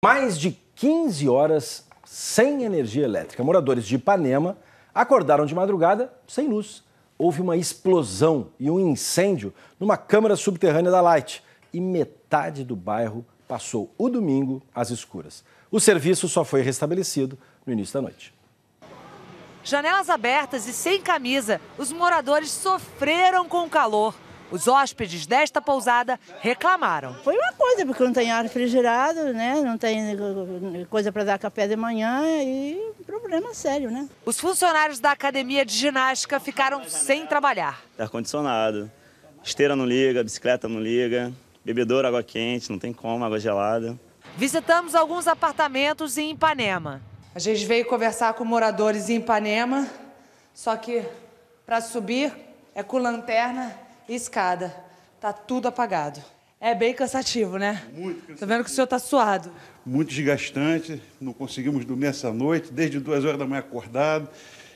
Mais de 15 horas sem energia elétrica. Moradores de Ipanema acordaram de madrugada sem luz. Houve uma explosão e um incêndio numa câmara subterrânea da Light. E metade do bairro passou o domingo às escuras. O serviço só foi restabelecido no início da noite. Janelas abertas e sem camisa, os moradores sofreram com o calor. Os hóspedes desta pousada reclamaram. Foi uma coisa, porque não tem ar refrigerado, né? Não tem coisa para dar café de manhã e problema sério, né? Os funcionários da academia de ginástica ficaram sem trabalhar. Ar-condicionado, esteira não liga, bicicleta não liga, bebedouro, água quente, não tem como, água gelada. Visitamos alguns apartamentos em Ipanema. A gente veio conversar com moradores em Ipanema, só que para subir é com lanterna e escada. Tá tudo apagado. É bem cansativo, né? Muito cansativo. Tô vendo que o senhor tá suado. Muito desgastante, não conseguimos dormir essa noite, desde 2 horas da manhã acordado,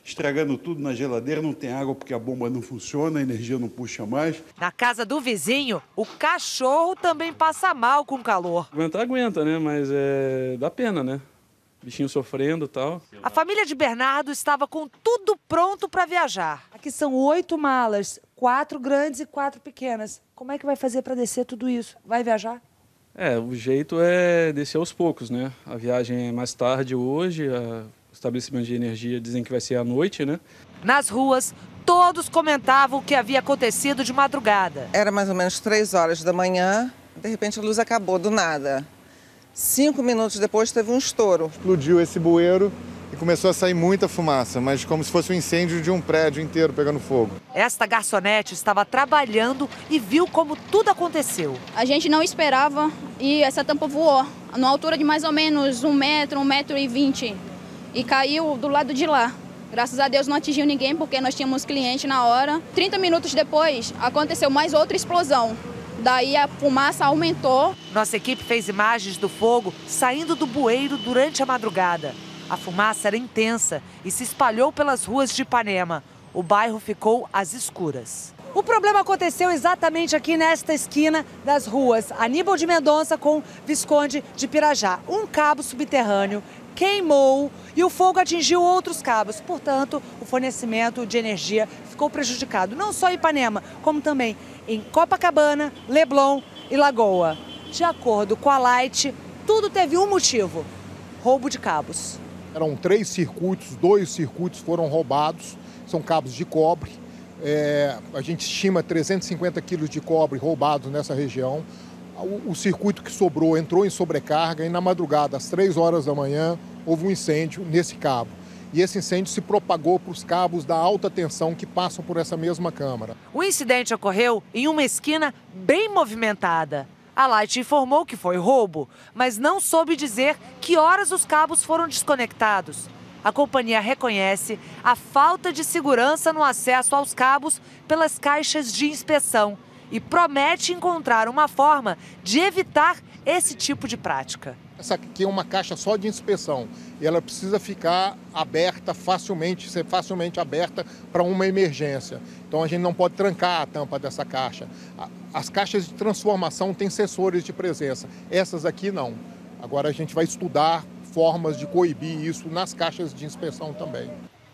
estragando tudo na geladeira, não tem água porque a bomba não funciona, a energia não puxa mais. Na casa do vizinho, o cachorro também passa mal com o calor. Aguenta, né? Mas dá pena, né? Bichinho sofrendo e tal. A família de Bernardo estava com tudo pronto para viajar. Aqui são 8 malas, 4 grandes e 4 pequenas. Como é que vai fazer para descer tudo isso? Vai viajar? O jeito é descer aos poucos, né? A viagem é mais tarde hoje, o estabelecimento de energia dizem que vai ser à noite, né? Nas ruas, todos comentavam o que havia acontecido de madrugada. Era mais ou menos 3 horas da manhã, de repente a luz acabou do nada. 5 minutos depois teve um estouro. Explodiu esse bueiro e começou a sair muita fumaça, mas como se fosse um incêndio de um prédio inteiro pegando fogo. Esta garçonete estava trabalhando e viu como tudo aconteceu. A gente não esperava e essa tampa voou, numa altura de mais ou menos 1 metro, 1,20 m. E caiu do lado de lá. Graças a Deus não atingiu ninguém porque nós tínhamos cliente na hora. 30 minutos depois aconteceu mais outra explosão. Daí a fumaça aumentou. Nossa equipe fez imagens do fogo saindo do bueiro durante a madrugada. A fumaça era intensa e se espalhou pelas ruas de Ipanema. O bairro ficou às escuras. O problema aconteceu exatamente aqui nesta esquina das ruas Aníbal de Mendonça com Visconde de Pirajá. Um cabo subterrâneo queimou e o fogo atingiu outros cabos. Portanto, o fornecimento de energia ficou prejudicado. Não só em Ipanema, como também em Copacabana, Leblon e Lagoa. De acordo com a Light, tudo teve um motivo: roubo de cabos. Eram 3 circuitos, 2 circuitos foram roubados, são cabos de cobre. A gente estima 350 quilos de cobre roubados nessa região. O circuito que sobrou entrou em sobrecarga e na madrugada, às 3 horas da manhã, houve um incêndio nesse cabo. E esse incêndio se propagou para os cabos da alta tensão que passam por essa mesma câmara. O incidente ocorreu em uma esquina bem movimentada. A Light informou que foi roubo, mas não soube dizer que horas os cabos foram desconectados. A companhia reconhece a falta de segurança no acesso aos cabos pelas caixas de inspeção e promete encontrar uma forma de evitar esse tipo de prática. Essa aqui é uma caixa só de inspeção e ela precisa ficar aberta facilmente, ser facilmente aberta para uma emergência. Então a gente não pode trancar a tampa dessa caixa. As caixas de transformação têm sensores de presença, essas aqui não. Agora a gente vai estudar formas de coibir isso nas caixas de inspeção também.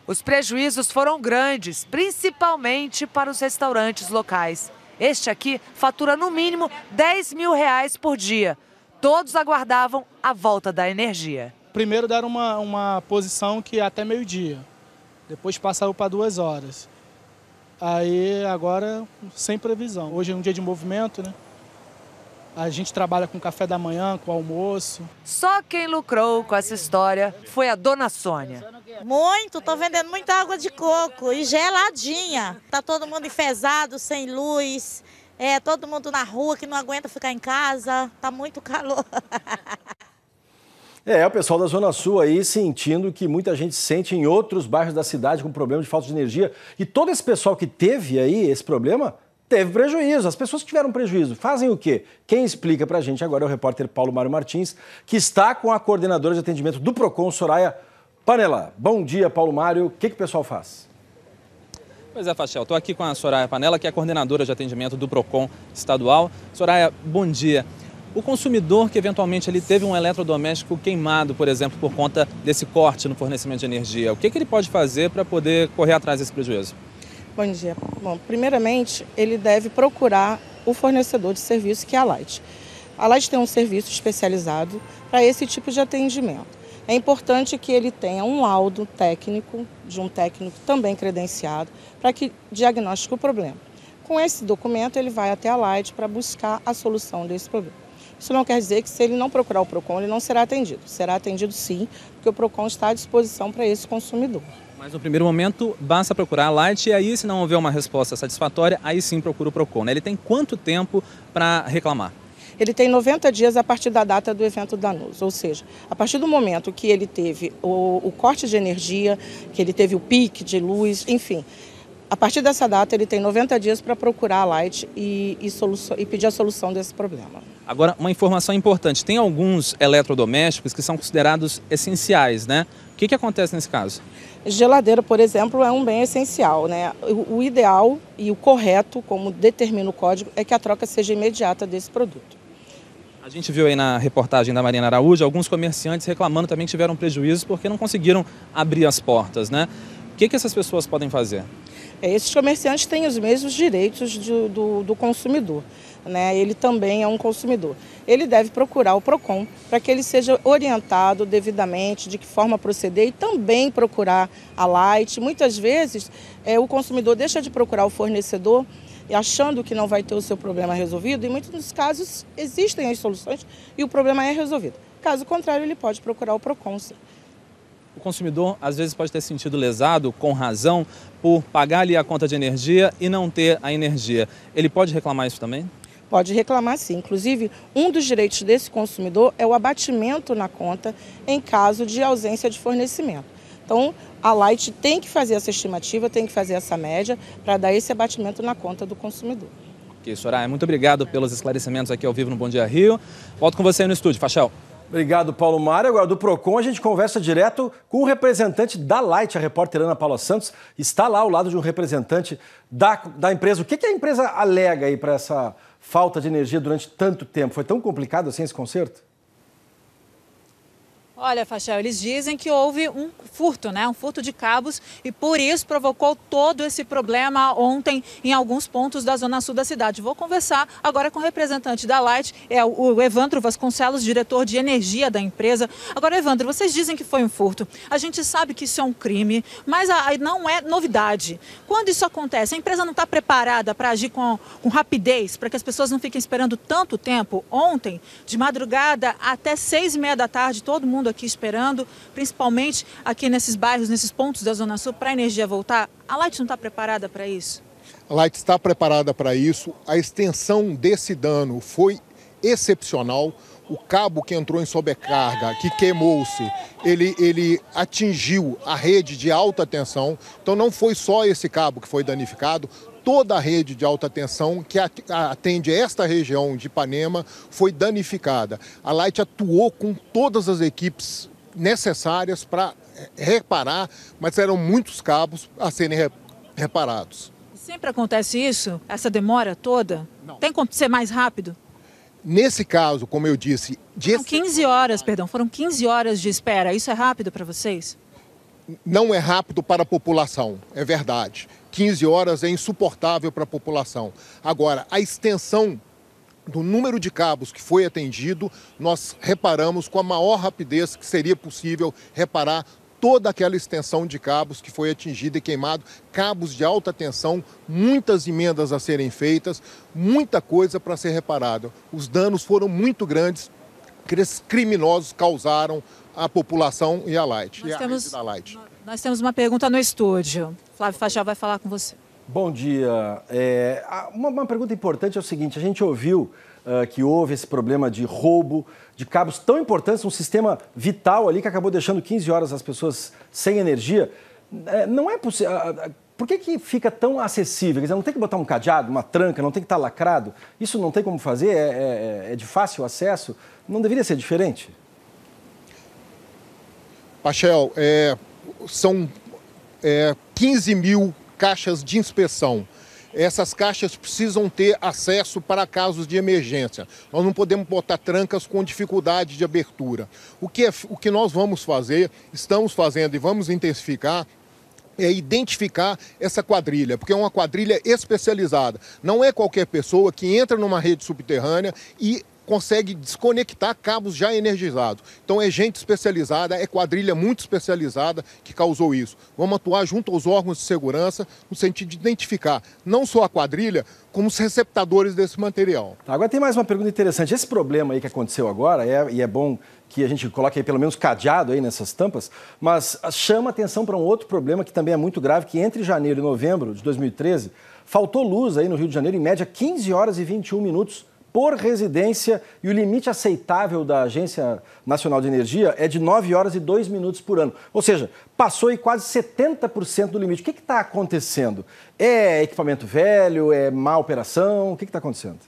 Os prejuízos foram grandes, principalmente para os restaurantes locais. Este aqui fatura no mínimo R$10 mil por dia. Todos aguardavam a volta da energia. Primeiro deram uma posição que é até meio-dia, depois passaram para 2 horas. Aí agora sem previsão. Hoje é um dia de movimento, né? A gente trabalha com café da manhã, com almoço. Só quem lucrou com essa história foi a dona Sônia. Muito, tô vendendo muita água de coco e geladinha. Tá todo mundo enfesado, sem luz. Todo mundo na rua que não aguenta ficar em casa. Tá muito calor. O pessoal da Zona Sul aí sentindo que muita gente sente em outros bairros da cidade com problema de falta de energia. E todo esse pessoal que teve aí esse problema teve prejuízo. As pessoas que tiveram prejuízo fazem o quê? Quem explica pra gente agora é o repórter Paulo Mário Martins, que está com a coordenadora de atendimento do PROCON, Soraya Panella. Bom dia, Paulo Mário. O que o pessoal faz? Pois é, Fachel, estou aqui com a Soraya Panella, que é a coordenadora de atendimento do PROCON estadual. Soraya, bom dia. O consumidor que eventualmente ele teve um eletrodoméstico queimado, por exemplo, por conta desse corte no fornecimento de energia, o que ele pode fazer para poder correr atrás desse prejuízo? Bom dia. Bom, primeiramente, ele deve procurar o fornecedor de serviço, que é a Light. A Light tem um serviço especializado para esse tipo de atendimento. É importante que ele tenha um laudo técnico, de um técnico também credenciado, para que diagnostique o problema. Com esse documento, ele vai até a Light para buscar a solução desse problema. Isso não quer dizer que, se ele não procurar o PROCON, ele não será atendido. Será atendido sim, porque o PROCON está à disposição para esse consumidor. Mas no primeiro momento, basta procurar a Light e aí, se não houver uma resposta satisfatória, aí sim procura o PROCON, né? Ele tem quanto tempo para reclamar? Ele tem 90 dias a partir da data do evento danoso, ou seja, a partir do momento que ele teve o corte de energia, que ele teve o pique de luz, enfim, a partir dessa data ele tem 90 dias para procurar a Light e pedir a solução desse problema. Agora, uma informação importante, tem alguns eletrodomésticos que são considerados essenciais, né? O que acontece nesse caso? Geladeira, por exemplo, é um bem essencial, né? O ideal e o correto, como determina o código, é que a troca seja imediata desse produto. A gente viu aí na reportagem da Marina Araújo alguns comerciantes reclamando também que tiveram prejuízos porque não conseguiram abrir as portas, né? O que essas pessoas podem fazer? Esses comerciantes têm os mesmos direitos do consumidor, né? Ele também é um consumidor. Ele deve procurar o PROCON para que ele seja orientado devidamente de que forma proceder e também procurar a Light. Muitas vezes o consumidor deixa de procurar o fornecedor achando que não vai ter o seu problema resolvido, e em muitos dos casos existem as soluções e o problema é resolvido. Caso contrário, ele pode procurar o PROCON. Sim. O consumidor às vezes pode ter se sentido lesado, com razão, por pagar ali a conta de energia e não ter a energia. Ele pode reclamar isso também? Pode reclamar sim. Inclusive, um dos direitos desse consumidor é o abatimento na conta em caso de ausência de fornecimento. Então, a Light tem que fazer essa estimativa, tem que fazer essa média para dar esse abatimento na conta do consumidor. Ok, Soraya, muito obrigado pelos esclarecimentos aqui ao vivo no Bom Dia Rio. Volto com você aí no estúdio, Fachel. Obrigado, Paulo Mário. Agora, do PROCON, a gente conversa direto com o representante da Light, a repórter Ana Paula Santos. Está lá ao lado de um representante da empresa. O que a empresa alega aí para essa falta de energia durante tanto tempo? Foi tão complicado assim esse conserto? Olha, Fachel, eles dizem que houve um furto, né? Um furto de cabos, e por isso provocou todo esse problema ontem em alguns pontos da zona sul da cidade. Vou conversar agora com o representante da Light, é o Evandro Vasconcelos, diretor de energia da empresa. Agora, Evandro, vocês dizem que foi um furto. A gente sabe que isso é um crime, mas não é novidade. Quando isso acontece, a empresa não está preparada para agir com rapidez, para que as pessoas não fiquem esperando tanto tempo. Ontem, de madrugada até 6h30 da tarde, todo mundo aqui esperando, principalmente aqui nesses bairros, nesses pontos da Zona Sul, para a energia voltar. A Light não está preparada para isso? A Light está preparada para isso. A extensão desse dano foi excepcional. O cabo que entrou em sobrecarga, que queimou-se, ele atingiu a rede de alta tensão. Então não foi só esse cabo que foi danificado, toda a rede de alta tensão que atende esta região de Ipanema foi danificada. A Light atuou com todas as equipes necessárias para reparar, mas eram muitos cabos a serem reparados. Sempre acontece isso? Essa demora toda? Não. Tem como ser mais rápido? Nesse caso, como eu disse... Foram 15 horas de espera. Isso é rápido para vocês? Não é rápido para a população, é verdade. 15 horas é insuportável para a população. Agora, a extensão do número de cabos que foi atendido, nós reparamos com a maior rapidez que seria possível reparar toda aquela extensão de cabos que foi atingida e queimado, cabos de alta tensão, muitas emendas a serem feitas, muita coisa para ser reparada. Os danos foram muito grandes que esses criminosos causaram à população e à Light. Nós temos uma pergunta no estúdio. Flávio Fachel vai falar com você. Bom dia. Uma pergunta importante é o seguinte, a gente ouviu que houve esse problema de roubo de cabos tão importantes, um sistema vital ali que acabou deixando 15 horas as pessoas sem energia. Não é possível... Por que fica tão acessível? Quer dizer, não tem que botar um cadeado, uma tranca, não tem que estar lacrado? Isso não tem como fazer? É de fácil acesso? Não deveria ser diferente? Fachel, são 15 mil caixas de inspeção. Essas caixas precisam ter acesso para casos de emergência. Nós não podemos botar trancas com dificuldade de abertura. O que nós vamos fazer, estamos fazendo e vamos intensificar, é identificar essa quadrilha, porque é uma quadrilha especializada. Não é qualquer pessoa que entra numa rede subterrânea e consegue desconectar cabos já energizados. Então é gente especializada, é quadrilha muito especializada que causou isso. Vamos atuar junto aos órgãos de segurança no sentido de identificar não só a quadrilha, como os receptadores desse material. Agora tem mais uma pergunta interessante. Esse problema aí que aconteceu agora, e é bom que a gente coloque aí pelo menos cadeado aí nessas tampas, mas chama atenção para um outro problema que também é muito grave, que entre janeiro e novembro de 2013, faltou luz aí no Rio de Janeiro, em média 15 horas e 21 minutos por residência, e o limite aceitável da Agência Nacional de Energia é de 9 horas e 2 minutos por ano. Ou seja, passou aí quase 70% do limite. O que está acontecendo? É equipamento velho? É má operação? O que está acontecendo?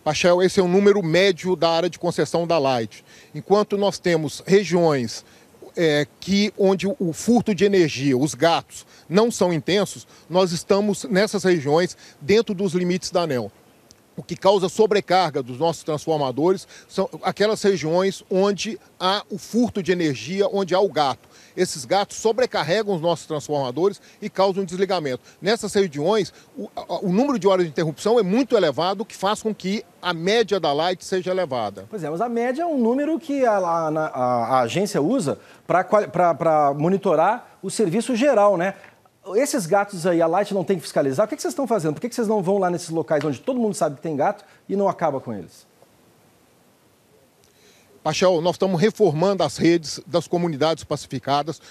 Paixão, esse é o número médio da área de concessão da Light. Enquanto nós temos regiões onde o furto de energia, os gatos, não são intensos, nós estamos nessas regiões dentro dos limites da ANEEL. O que causa sobrecarga dos nossos transformadores são aquelas regiões onde há o furto de energia, onde há o gato. Esses gatos sobrecarregam os nossos transformadores e causam desligamento. Nessas regiões, o número de horas de interrupção é muito elevado, o que faz com que a média da Light seja elevada. Pois é, mas a média é um número que a agência usa para monitorar o serviço geral, né? Esses gatos aí, a Light não tem que fiscalizar? O que vocês estão fazendo? Por que vocês não vão lá nesses locais onde todo mundo sabe que tem gato e não acaba com eles? Paixão, nós estamos reformando as redes das comunidades pacificadas,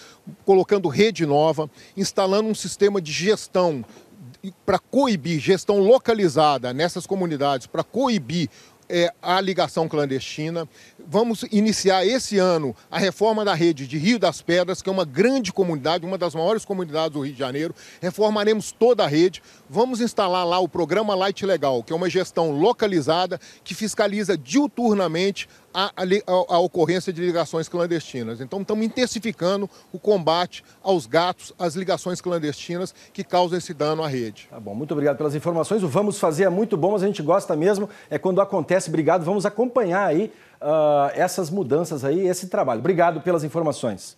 colocando rede nova, instalando um sistema de gestão para coibir, gestão localizada nessas comunidades, para coibir a ligação clandestina. Vamos iniciar esse ano a reforma da rede de Rio das Pedras, que é uma grande comunidade, uma das maiores comunidades do Rio de Janeiro. Reformaremos toda a rede. Vamos instalar lá o programa Light Legal, que é uma gestão localizada que fiscaliza diuturnamente a ocorrência de ligações clandestinas. Então, estamos intensificando o combate aos gatos, às ligações clandestinas que causam esse dano à rede. Tá bom, muito obrigado pelas informações. O Vamos Fazer é muito bom, mas a gente gosta mesmo, é quando acontece. Obrigado, vamos acompanhar aí essas mudanças aí, esse trabalho. Obrigado pelas informações.